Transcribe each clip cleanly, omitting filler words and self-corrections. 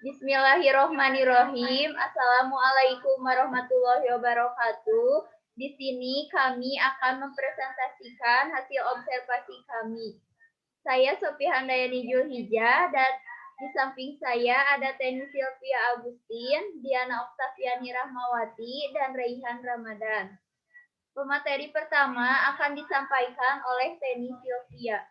Bismillahirrohmanirrohim. Assalamualaikum warahmatullahi wabarakatuh. Di sini kami akan mempresentasikan hasil observasi kami. Saya Sophie Handayani Julhija dan di samping saya ada Teni Sylvia Agustin, Diana Oktaviani Rahmawati, dan Raihan Ramadan. Pemateri pertama akan disampaikan oleh Teni Sylvia.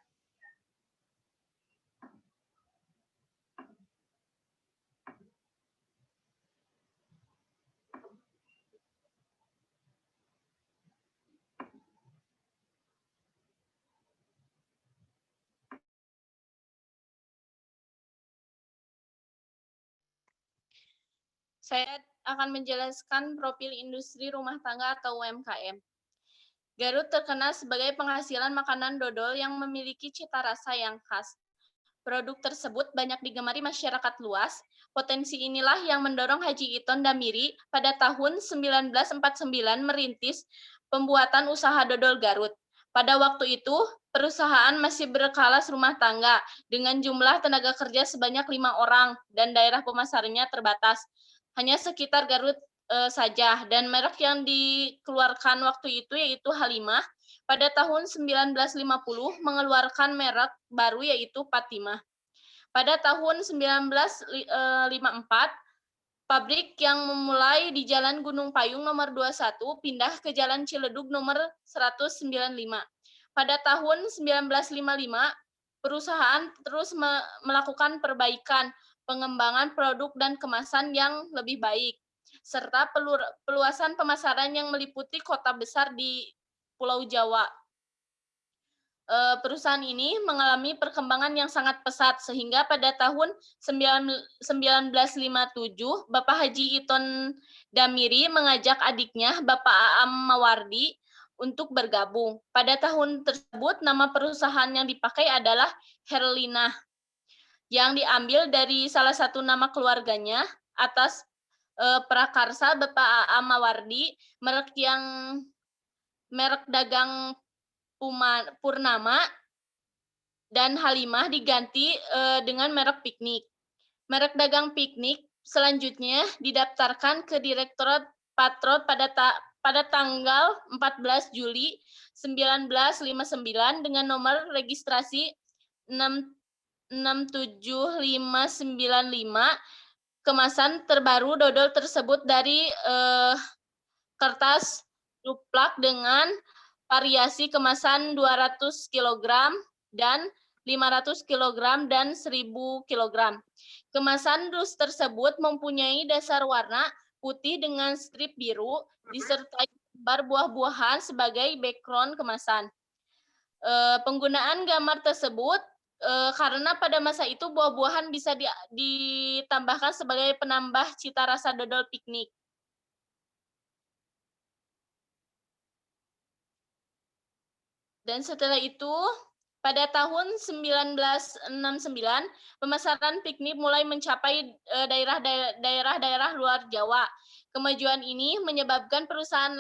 Saya akan menjelaskan profil industri rumah tangga atau UMKM. Garut terkenal sebagai penghasilan makanan dodol yang memiliki cita rasa yang khas. Produk tersebut banyak digemari masyarakat luas. Potensi inilah yang mendorong Haji Iton Damiri pada tahun 1949 merintis pembuatan usaha dodol Garut. Pada waktu itu, perusahaan masih berkelas rumah tangga dengan jumlah tenaga kerja sebanyak 5 orang dan daerah pemasarannya terbatas. Hanya sekitar Garut saja, dan merek yang dikeluarkan waktu itu yaitu Halimah. Pada tahun 1950 mengeluarkan merek baru yaitu Fatimah. Pada tahun 1954, pabrik yang memulai di Jalan Gunung Payung nomor 21 pindah ke Jalan Ciledug nomor 195. Pada tahun 1955, perusahaan terus melakukan perbaikan, pengembangan produk dan kemasan yang lebih baik, serta peluasan pemasaran yang meliputi kota besar di Pulau Jawa. Perusahaan ini mengalami perkembangan yang sangat pesat sehingga pada tahun 1957 Bapak Haji Iton Damiri mengajak adiknya Bapak Aam Mawardi untuk bergabung. Pada tahun tersebut nama perusahaan yang dipakai adalah Herlina yang diambil dari salah satu nama keluarganya atas prakarsa Bapak Aam Mawardi, merek dagang Purnama dan Halimah diganti dengan merek Piknik. Merek dagang Piknik selanjutnya didaftarkan ke Direktorat Patrot pada tanggal 14 Juli 1959 dengan nomor registrasi 67595. Kemasan terbaru dodol tersebut dari kertas duplak dengan variasi kemasan 200 kg dan 500 kg dan 1000 kg. Kemasan dus tersebut mempunyai dasar warna putih dengan strip biru disertai gambar buah-buahan sebagai background kemasan. Penggunaan gambar tersebut karena pada masa itu buah-buahan bisa ditambahkan sebagai penambah cita rasa dodol piknik. Dan setelah itu, pada tahun 1969, pemasaran piknik mulai mencapai daerah-daerah luar Jawa. Kemajuan ini menyebabkan perusahaan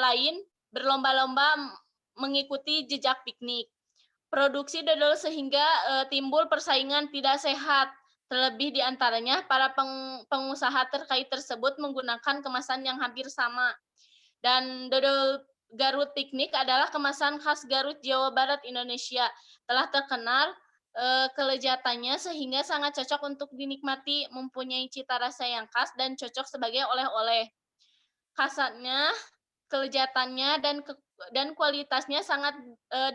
lain berlomba-lomba mengikuti jejak piknik. Produksi dodol sehingga timbul persaingan tidak sehat. Terlebih di antaranya, para pengusaha terkait tersebut menggunakan kemasan yang hampir sama. Dan dodol Garut Piknik adalah kemasan khas Garut, Jawa Barat, Indonesia. Telah terkenal kelezatannya sehingga sangat cocok untuk dinikmati, mempunyai cita rasa yang khas dan cocok sebagai oleh-oleh. Khasatnya, kelezatannya dan kualitasnya sangat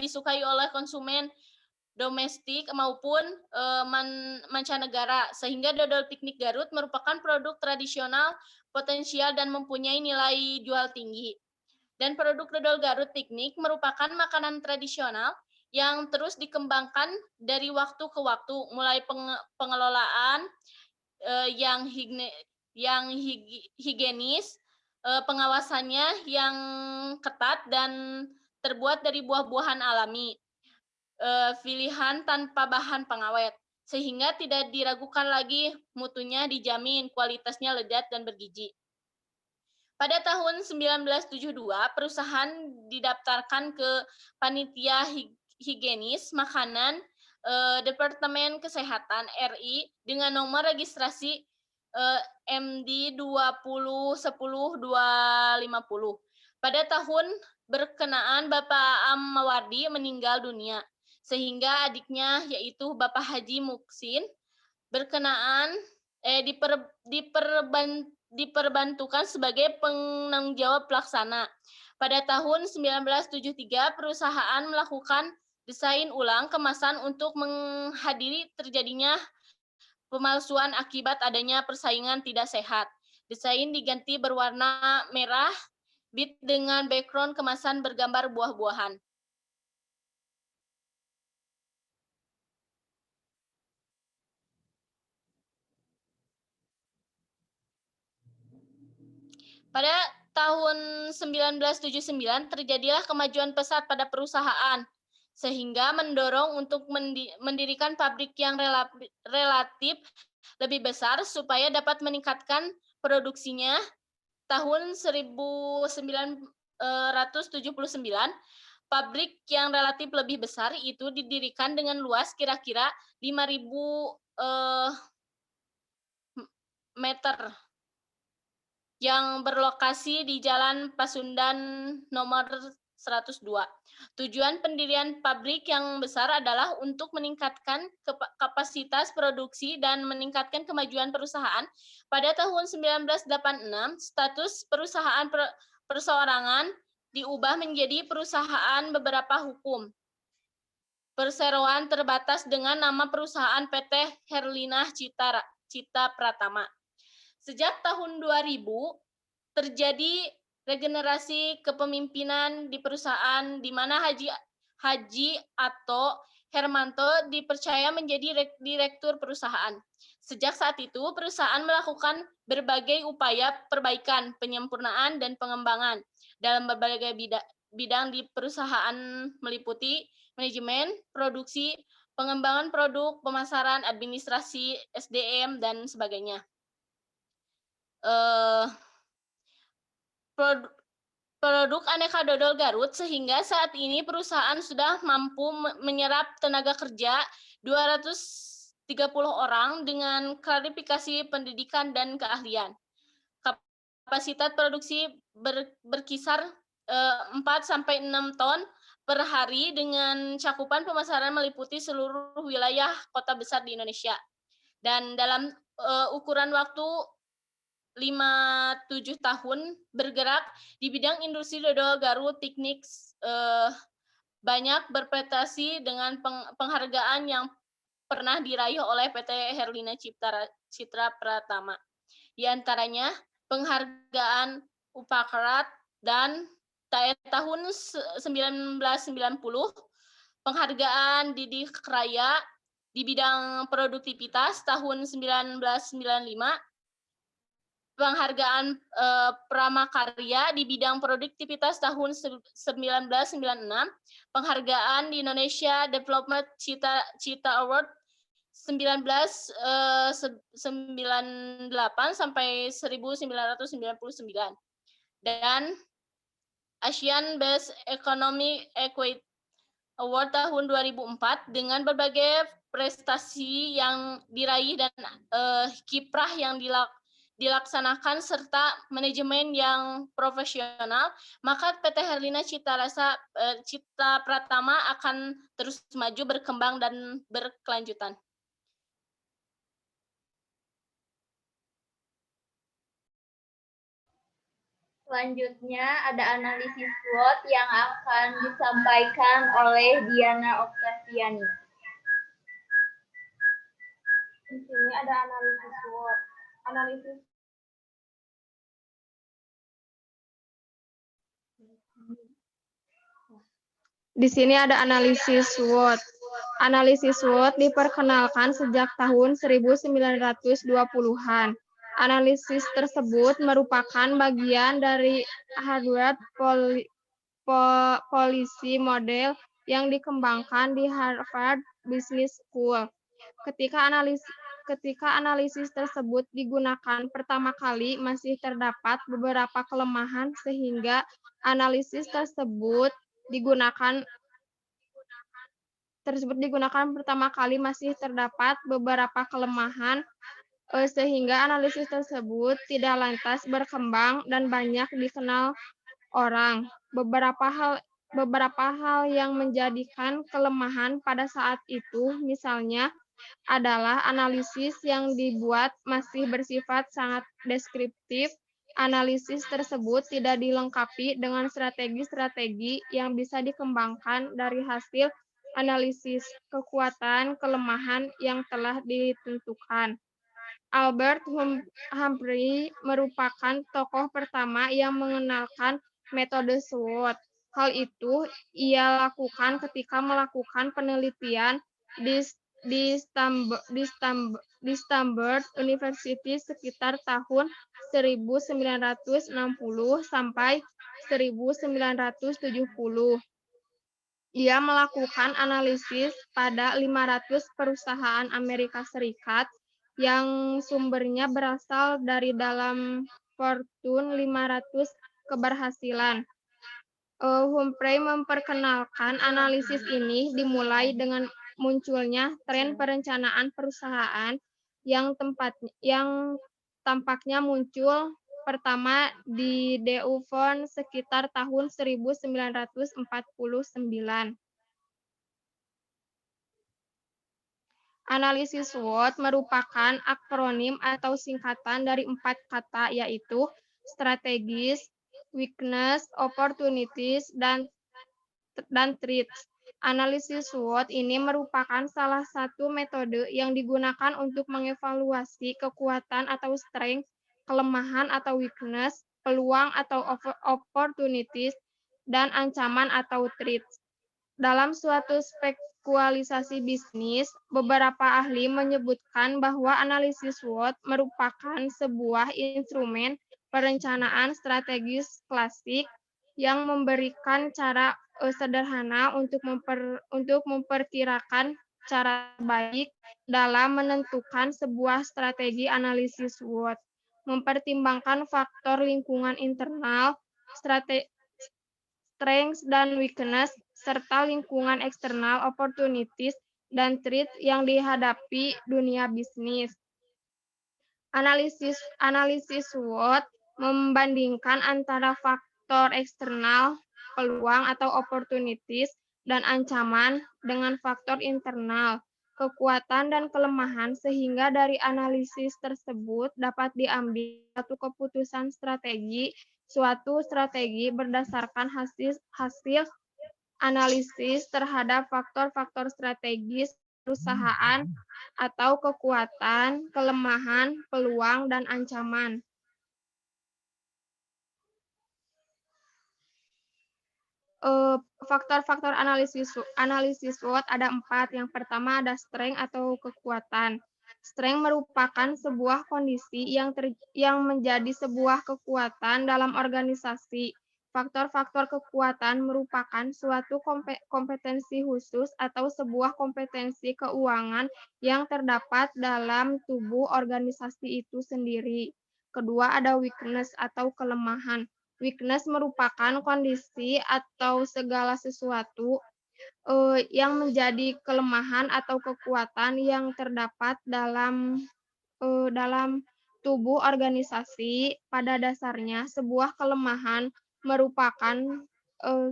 disukai oleh konsumen domestik maupun mancanegara, sehingga dodol piknik Garut merupakan produk tradisional, potensial, dan mempunyai nilai jual tinggi. Dan produk dodol Garut Piknik merupakan makanan tradisional yang terus dikembangkan dari waktu ke waktu, mulai pengelolaan yang higienis, pengawasannya yang ketat dan terbuat dari buah-buahan alami, pilihan tanpa bahan pengawet, sehingga tidak diragukan lagi mutunya dijamin, kualitasnya lezat dan bergizi. Pada tahun 1972, perusahaan didaftarkan ke Panitia Higienis Makanan Departemen Kesehatan RI dengan nomor registrasi MD 2010-250. Pada tahun berkenaan Bapak Am Mawardi meninggal dunia, sehingga adiknya yaitu Bapak Haji Muksin diperbantukan sebagai penanggung jawab pelaksana. Pada tahun 1973, perusahaan melakukan desain ulang kemasan untuk menghadiri terjadinya pemalsuan akibat adanya persaingan tidak sehat. Desain diganti berwarna merah bit dengan background kemasan bergambar buah-buahan. Pada tahun 1979 terjadilah kemajuan pesat pada perusahaan, sehingga mendorong untuk mendirikan pabrik yang relatif lebih besar supaya dapat meningkatkan produksinya. Tahun 1979, pabrik yang relatif lebih besar itu didirikan dengan luas kira-kira 5.000 meter yang berlokasi di Jalan Pasundan nomor 102. Tujuan pendirian pabrik yang besar adalah untuk meningkatkan kapasitas produksi dan meningkatkan kemajuan perusahaan. Pada tahun 1986, status perusahaan perseorangan diubah menjadi perusahaan beberapa hukum. Perseroan terbatas dengan nama perusahaan PT Herlina Cita Pratama. Sejak tahun 2000, terjadi regenerasi kepemimpinan di perusahaan di mana Haji Ato Hermanto dipercaya menjadi direktur perusahaan. Sejak saat itu, perusahaan melakukan berbagai upaya perbaikan, penyempurnaan, dan pengembangan dalam berbagai bidang di perusahaan meliputi manajemen, produksi, pengembangan produk, pemasaran, administrasi, SDM, dan sebagainya. Produk aneka dodol Garut, sehingga saat ini perusahaan sudah mampu menyerap tenaga kerja 230 orang dengan klarifikasi pendidikan dan keahlian. Kapasitas produksi berkisar 4-6 ton per hari dengan cakupan pemasaran meliputi seluruh wilayah kota besar di Indonesia. Dan dalam ukuran waktu 5-7 tahun bergerak di bidang industri dodol Garut Teknik, banyak berprestasi dengan penghargaan yang pernah diraih oleh PT Herlina Citra Pratama. Di antaranya penghargaan Upakarat dan tahun 1990, penghargaan Didik Raya di bidang produktivitas tahun 1995, penghargaan Pramakarya di bidang produktivitas tahun 1996, penghargaan di Indonesia Development Cita Award 1998 sampai 1999, dan Asian Best Economy Equity Award tahun 2004 dengan berbagai prestasi yang diraih dan kiprah yang dilaksanakan serta manajemen yang profesional, maka PT Herlina Cita Pratama akan terus maju, berkembang, dan berkelanjutan. Selanjutnya ada analisis SWOT yang akan disampaikan oleh Diana Oktaviani. Di sini ada analisis SWOT. Di sini ada analisis SWOT. Analisis SWOT diperkenalkan sejak tahun 1920-an. Analisis tersebut merupakan bagian dari Harvard Policy Model yang dikembangkan di Harvard Business School. Ketika analisis tersebut digunakan pertama kali, masih terdapat beberapa kelemahan sehingga analisis tersebut digunakan pertama kali masih terdapat beberapa kelemahan sehingga analisis tersebut tidak lantas berkembang dan banyak dikenal orang. Beberapa hal yang menjadikan kelemahan pada saat itu, misalnya, adalah analisis yang dibuat masih bersifat sangat deskriptif. Analisis tersebut tidak dilengkapi dengan strategi-strategi yang bisa dikembangkan dari hasil analisis kekuatan kelemahan yang telah ditentukan. Albert Humphrey merupakan tokoh pertama yang mengenalkan metode SWOT. Hal itu ia lakukan ketika melakukan penelitian di Stanford University sekitar tahun 1960 sampai 1970. Ia melakukan analisis pada 500 perusahaan Amerika Serikat yang sumbernya berasal dari dalam Fortune 500 keberhasilan. Humphrey memperkenalkan analisis ini dimulai dengan munculnya tren perencanaan perusahaan yang tampaknya muncul pertama di Dufferin sekitar tahun 1949. Analisis SWOT merupakan akronim atau singkatan dari 4 kata, yaitu strategis, weakness, opportunities, dan threats. Analisis SWOT ini merupakan salah satu metode yang digunakan untuk mengevaluasi kekuatan atau strength, kelemahan atau weakness, peluang atau opportunities, dan ancaman atau threats. Dalam suatu spekualisasi bisnis, beberapa ahli menyebutkan bahwa analisis SWOT merupakan sebuah instrumen perencanaan strategis klasik yang memberikan cara sederhana untuk memperkirakan cara baik dalam menentukan sebuah strategi analisis SWOT, mempertimbangkan faktor lingkungan internal, strengths dan weakness, serta lingkungan eksternal, opportunities, dan threats yang dihadapi dunia bisnis. Analisis SWOT membandingkan antara faktor eksternal, peluang atau opportunities, dan ancaman dengan faktor internal, kekuatan dan kelemahan, sehingga dari analisis tersebut dapat diambil satu keputusan strategi. Suatu strategi berdasarkan hasil analisis terhadap faktor-faktor strategis perusahaan atau kekuatan, kelemahan, peluang, dan ancaman. Faktor-faktor analisis SWOT ada 4. Yang pertama ada strength atau kekuatan. Strength merupakan sebuah kondisi yang menjadi sebuah kekuatan dalam organisasi. Faktor-faktor kekuatan merupakan suatu kompetensi khusus atau sebuah kompetensi keuangan yang terdapat dalam tubuh organisasi itu sendiri. Kedua ada weakness atau kelemahan. Weakness merupakan kondisi atau segala sesuatu yang menjadi kelemahan atau kekuatan yang terdapat dalam tubuh organisasi. Pada dasarnya, sebuah kelemahan merupakan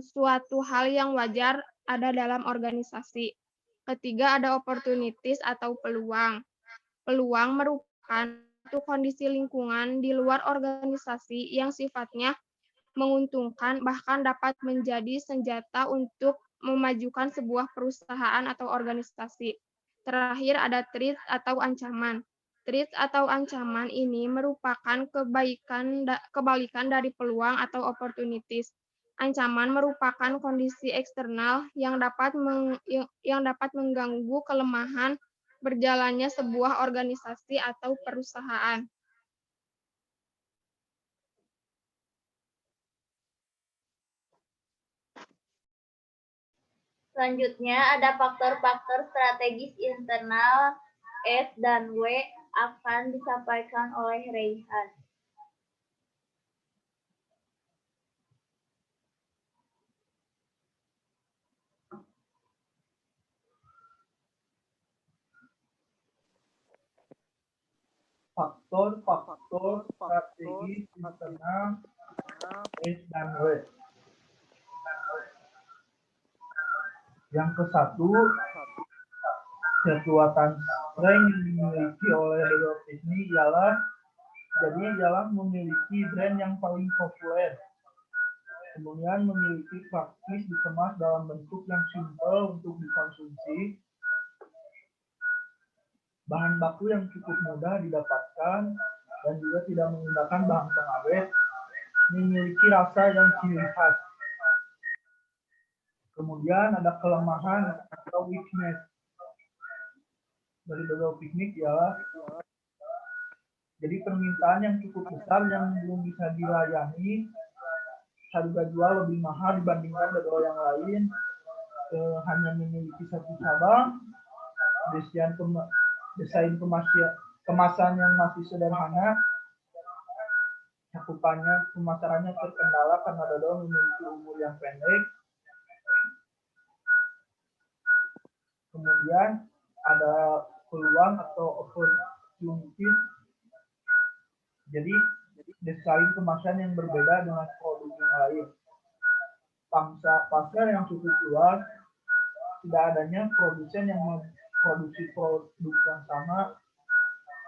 suatu hal yang wajar ada dalam organisasi. Ketiga, ada opportunities atau peluang. Peluang merupakan suatu kondisi lingkungan di luar organisasi yang sifatnya menguntungkan, bahkan dapat menjadi senjata untuk memajukan sebuah perusahaan atau organisasi. Terakhir ada threats atau ancaman. Threats atau ancaman ini merupakan kebalikan dari peluang atau opportunities. Ancaman merupakan kondisi eksternal yang dapat mengganggu kelemahan berjalannya sebuah organisasi atau perusahaan. Selanjutnya ada faktor-faktor strategis internal S dan W akan disampaikan oleh Reyhan. faktor-faktor strategi internal S dan W. Yang ke-1, kekuatan strength yang dimiliki oleh dodol piknik ialah memiliki brand yang paling populer. Kemudian memiliki praktis dikemas dalam bentuk yang simpel untuk dikonsumsi. Bahan baku yang cukup mudah didapatkan dan juga tidak menggunakan bahan pengawet, memiliki rasa yang ciri khas. Kemudian ada kelemahan atau weakness dari dodol piknik ialah jadi permintaan yang cukup besar yang belum bisa dilayani, harga jual lebih mahal dibandingkan dodol yang lain, hanya memiliki satu cabang, desain kemasan yang masih sederhana, cakupannya pemasarannya terkendala karena dodol memiliki umur yang pendek. Kemudian ada peluang atau opportunity, jadi desain kemasan yang berbeda dengan produk yang lain. Pangsa pasar yang cukup luas, tidak adanya produsen yang memproduksi produk yang sama,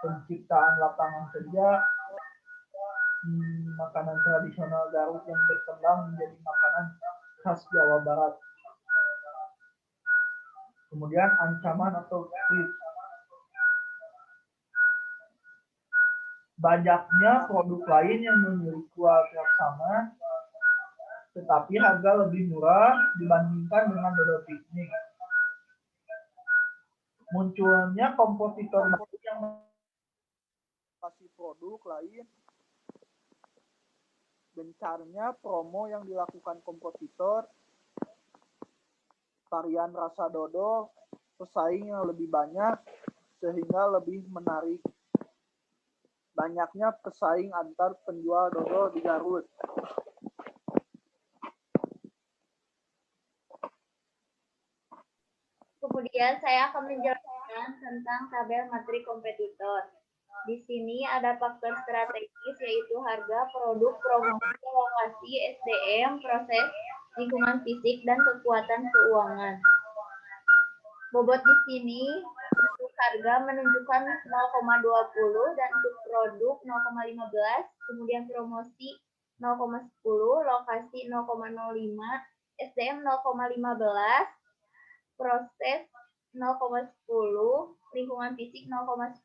penciptaan lapangan kerja, makanan tradisional Garut yang berkembang menjadi makanan khas Jawa Barat. Kemudian ancaman atau threat, banyaknya produk lain yang memiliki kualitas sama, tetapi harga lebih murah dibandingkan dengan dodol piknik. Munculnya kompetitor baru yang kasih produk lain, gencarnya promo yang dilakukan kompetitor, varian rasa dodol, pesaing yang lebih banyak sehingga lebih menarik. Banyaknya pesaing antar penjual dodol di Garut. Kemudian saya akan menjelaskan tentang tabel materi kompetitor. Di sini ada faktor strategis yaitu harga, produk, promosi, lokasi, SDM, proses, lingkungan fisik, dan kekuatan keuangan. Bobot di sini untuk harga menunjukkan 0,20 dan untuk produk 0,15, kemudian promosi 0,10, lokasi 0,05, SDM 0,15, proses 0,10, lingkungan fisik 0,10,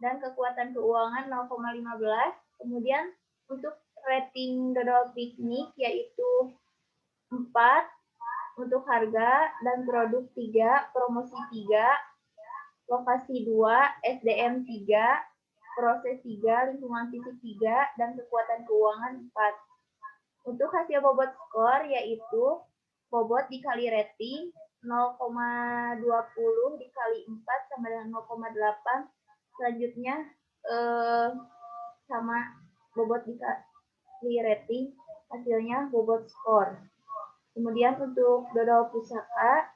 dan kekuatan keuangan 0,15. Kemudian untuk rating dodol piknik yaitu 4, untuk harga dan produk 3, promosi 3, lokasi 2, SDM 3, proses 3, lingkungan fisik 3, dan kekuatan keuangan 4. Untuk hasil bobot skor yaitu bobot dikali rating 0,20 dikali 4 sama dengan 0,8. Selanjutnya sama bobot dikali rating, hasilnya bobot skor. Kemudian untuk dodol pusaka,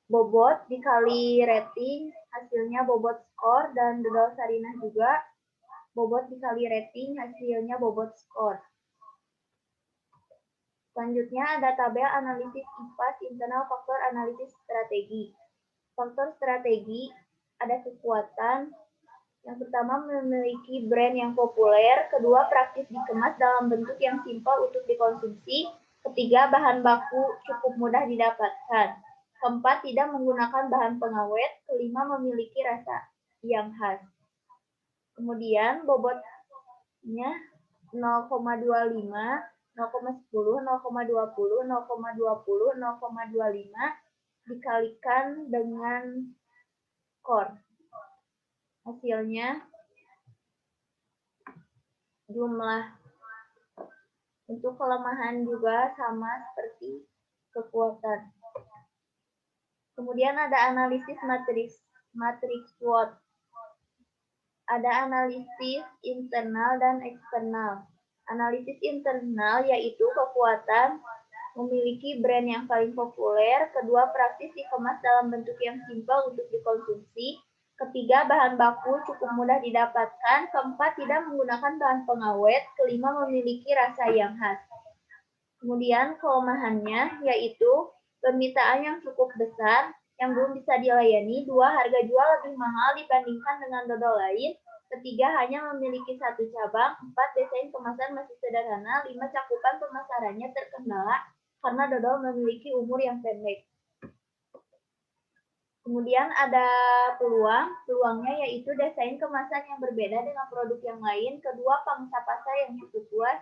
bobot dikali rating, hasilnya bobot skor, dan dodol Sarinah juga, bobot dikali rating, hasilnya bobot skor. Selanjutnya ada tabel analisis IPAS internal faktor analisis strategi. Faktor strategi ada kekuatan, yang pertama memiliki brand yang populer, kedua praktis dikemas dalam bentuk yang simpel untuk dikonsumsi, ketiga, bahan baku cukup mudah didapatkan. Keempat, tidak menggunakan bahan pengawet. Kelima, memiliki rasa yang khas. Kemudian bobotnya 0,25, 0,10, 0,20, 0,20, 0,25 dikalikan dengan skor. Hasilnya jumlah. Untuk kelemahan juga sama seperti kekuatan. Kemudian ada analisis matriks SWOT. Ada analisis internal dan eksternal. Analisis internal yaitu kekuatan, memiliki brand yang paling populer, kedua praktis dikemas dalam bentuk yang simpel untuk dikonsumsi, Ketiga, bahan baku cukup mudah didapatkan. Keempat, tidak menggunakan bahan pengawet. Kelima, memiliki rasa yang khas. Kemudian kelemahannya yaitu permintaan yang cukup besar yang belum bisa dilayani. Dua, harga jual lebih mahal dibandingkan dengan dodol lain. Ketiga, hanya memiliki satu cabang. Empat, desain kemasan masih sederhana. Lima, cakupan pemasarannya terkendala karena dodol memiliki umur yang pendek. Kemudian ada peluangnya yaitu desain kemasan yang berbeda dengan produk yang lain. Kedua, pangsa pasar yang cukup luas.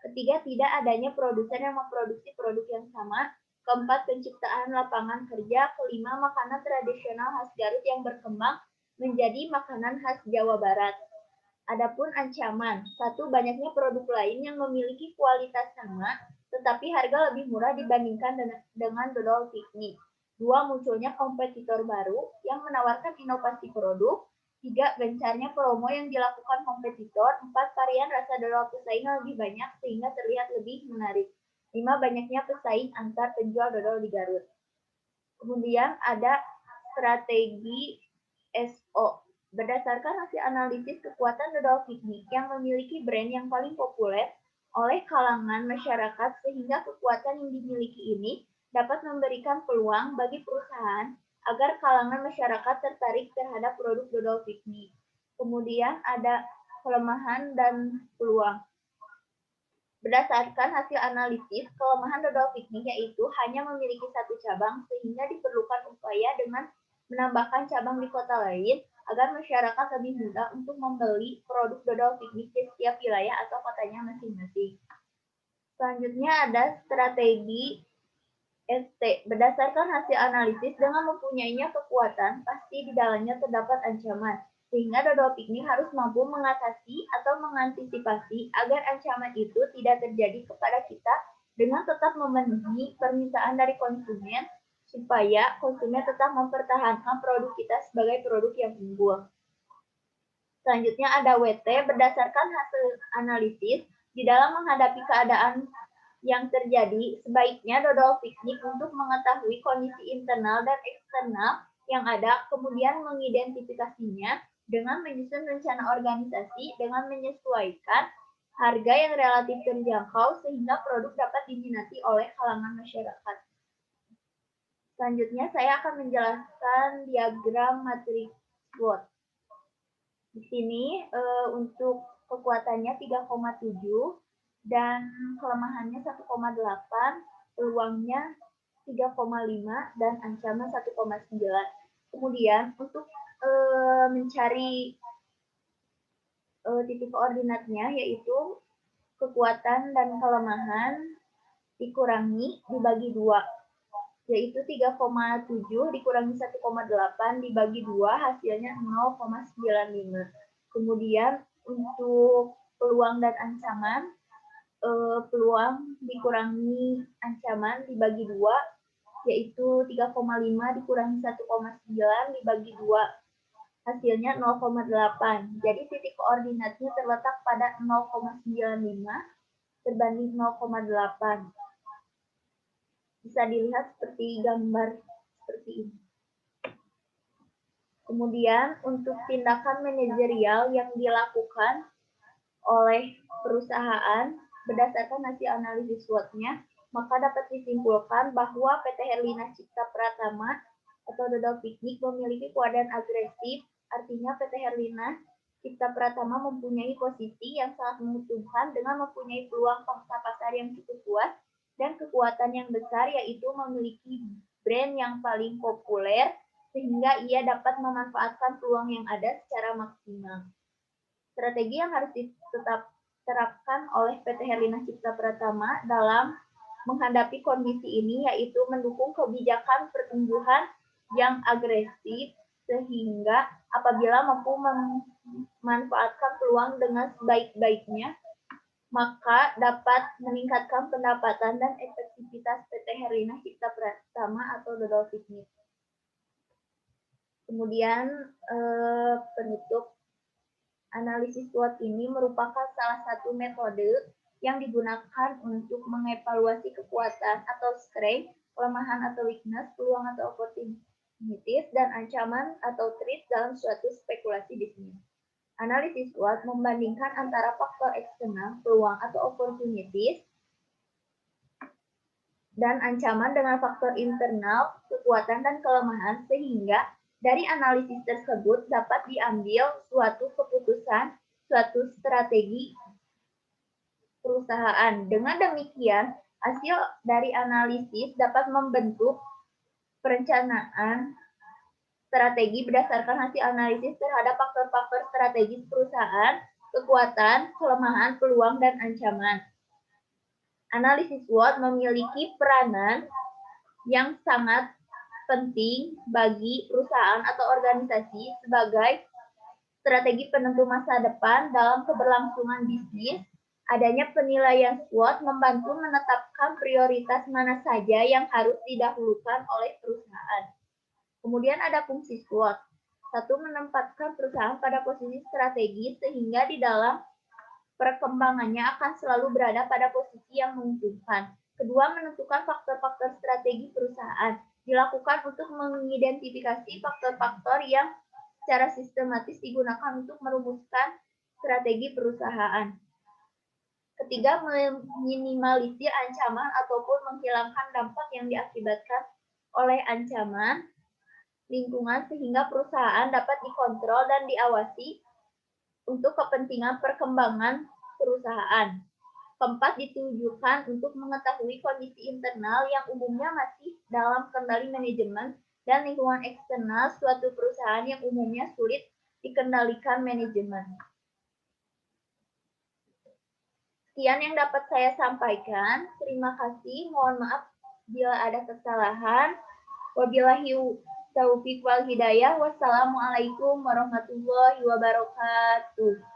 Ketiga, tidak adanya produsen yang memproduksi produk yang sama. Keempat, penciptaan lapangan kerja. Kelima, makanan tradisional khas Garut yang berkembang menjadi makanan khas Jawa Barat. Adapun ancaman, satu, banyaknya produk lain yang memiliki kualitas sama, tetapi harga lebih murah dibandingkan dengan dodol piknik. Dua, munculnya kompetitor baru yang menawarkan inovasi produk. Tiga, gencarnya promo yang dilakukan kompetitor. Empat, varian rasa dodol pesaing lebih banyak sehingga terlihat lebih menarik. Lima, banyaknya pesaing antar penjual dodol di Garut. Kemudian ada strategi SO. Berdasarkan hasil analisis kekuatan dodol piknik yang memiliki brand yang paling populer oleh kalangan masyarakat sehingga kekuatan yang dimiliki ini dapat memberikan peluang bagi perusahaan agar kalangan masyarakat tertarik terhadap produk dodol piknik. Kemudian ada kelemahan dan peluang. Berdasarkan hasil analisis, kelemahan dodol piknik yaitu hanya memiliki satu cabang sehingga diperlukan upaya dengan menambahkan cabang di kota lain agar masyarakat lebih mudah untuk membeli produk dodol piknik di setiap wilayah atau kotanya masing-masing. Selanjutnya ada strategi ST. Berdasarkan hasil analisis, dengan mempunyainya kekuatan, pasti di dalamnya terdapat ancaman, sehingga dodol piknik harus mampu mengatasi atau mengantisipasi agar ancaman itu tidak terjadi kepada kita dengan tetap memenuhi permintaan dari konsumen, supaya konsumen tetap mempertahankan produk kita sebagai produk yang unggul. Selanjutnya ada WT. Berdasarkan hasil analisis, di dalam menghadapi keadaan yang terjadi, sebaiknya dodol piknik untuk mengetahui kondisi internal dan eksternal yang ada, kemudian mengidentifikasinya dengan menyusun rencana organisasi dengan menyesuaikan harga yang relatif terjangkau sehingga produk dapat diminati oleh kalangan masyarakat. Selanjutnya saya akan menjelaskan diagram matriks SWOT. Di sini untuk kekuatannya 3,7 dan kelemahannya 1,8, peluangnya 3,5 dan ancaman 1,9. Kemudian untuk mencari titik koordinatnya yaitu kekuatan dan kelemahan dikurangi dibagi 2, yaitu 3,7 dikurangi 1,8 dibagi 2 hasilnya 0,95. Kemudian untuk peluang dan ancaman, peluang dikurangi ancaman dibagi 2, yaitu 3,5 dikurangi 1,9 dibagi 2, hasilnya 0,8. Jadi titik koordinatnya terletak pada 0,95 berbanding 0,8. Bisa dilihat seperti gambar seperti ini. Kemudian untuk tindakan manajerial yang dilakukan oleh perusahaan berdasarkan hasil analisis SWOT-nya, maka dapat disimpulkan bahwa PT Herlina Cipta Pratama atau dodol piknik memiliki keadaan agresif, artinya PT Herlina Cipta Pratama mempunyai posisi yang sangat menguntungkan dengan mempunyai peluang pangsa pasar yang cukup luas dan kekuatan yang besar, yaitu memiliki brand yang paling populer sehingga ia dapat memanfaatkan peluang yang ada secara maksimal. Strategi yang harus diterapkan oleh PT Herlina Cipta Pratama dalam menghadapi kondisi ini yaitu mendukung kebijakan pertumbuhan yang agresif sehingga apabila mampu memanfaatkan peluang dengan sebaik-baiknya, maka dapat meningkatkan pendapatan dan efektivitas PT Herlina Cipta Pratama atau dodol piknik. Kemudian penutup, analisis SWOT ini merupakan salah satu metode yang digunakan untuk mengevaluasi kekuatan atau strength, kelemahan atau weakness, peluang atau opportunity opportunities dan ancaman atau threat dalam suatu spekulasi bisnis. Analisis SWOT membandingkan antara faktor eksternal, peluang atau opportunities, dan ancaman dengan faktor internal, kekuatan dan kelemahan, sehingga dari analisis tersebut dapat diambil suatu keputusan, suatu strategi perusahaan. Dengan demikian, hasil dari analisis dapat membentuk perencanaan strategi berdasarkan hasil analisis terhadap faktor-faktor strategis perusahaan, kekuatan, kelemahan, peluang, dan ancaman. Analisis SWOT memiliki peranan yang sangat penting bagi perusahaan atau organisasi sebagai strategi penentu masa depan dalam keberlangsungan bisnis. Adanya penilaian SWOT membantu menetapkan prioritas mana saja yang harus didahulukan oleh perusahaan. Kemudian ada fungsi SWOT. Satu, menempatkan perusahaan pada posisi strategis sehingga di dalam perkembangannya akan selalu berada pada posisi yang menguntungkan. Kedua, menentukan faktor-faktor strategi perusahaan. Dilakukan untuk mengidentifikasi faktor-faktor yang secara sistematis digunakan untuk merumuskan strategi perusahaan. Ketiga, meminimalisir ancaman ataupun menghilangkan dampak yang diakibatkan oleh ancaman lingkungan sehingga perusahaan dapat dikontrol dan diawasi untuk kepentingan perkembangan perusahaan. Keempat, ditujukan untuk mengetahui kondisi internal yang umumnya masih dalam kendali manajemen dan lingkungan eksternal suatu perusahaan yang umumnya sulit dikendalikan manajemen. Sekian yang dapat saya sampaikan. Terima kasih. Mohon maaf bila ada kesalahan. Wabillahi taufiq wal hidayah. Wassalamualaikum warahmatullahi wabarakatuh.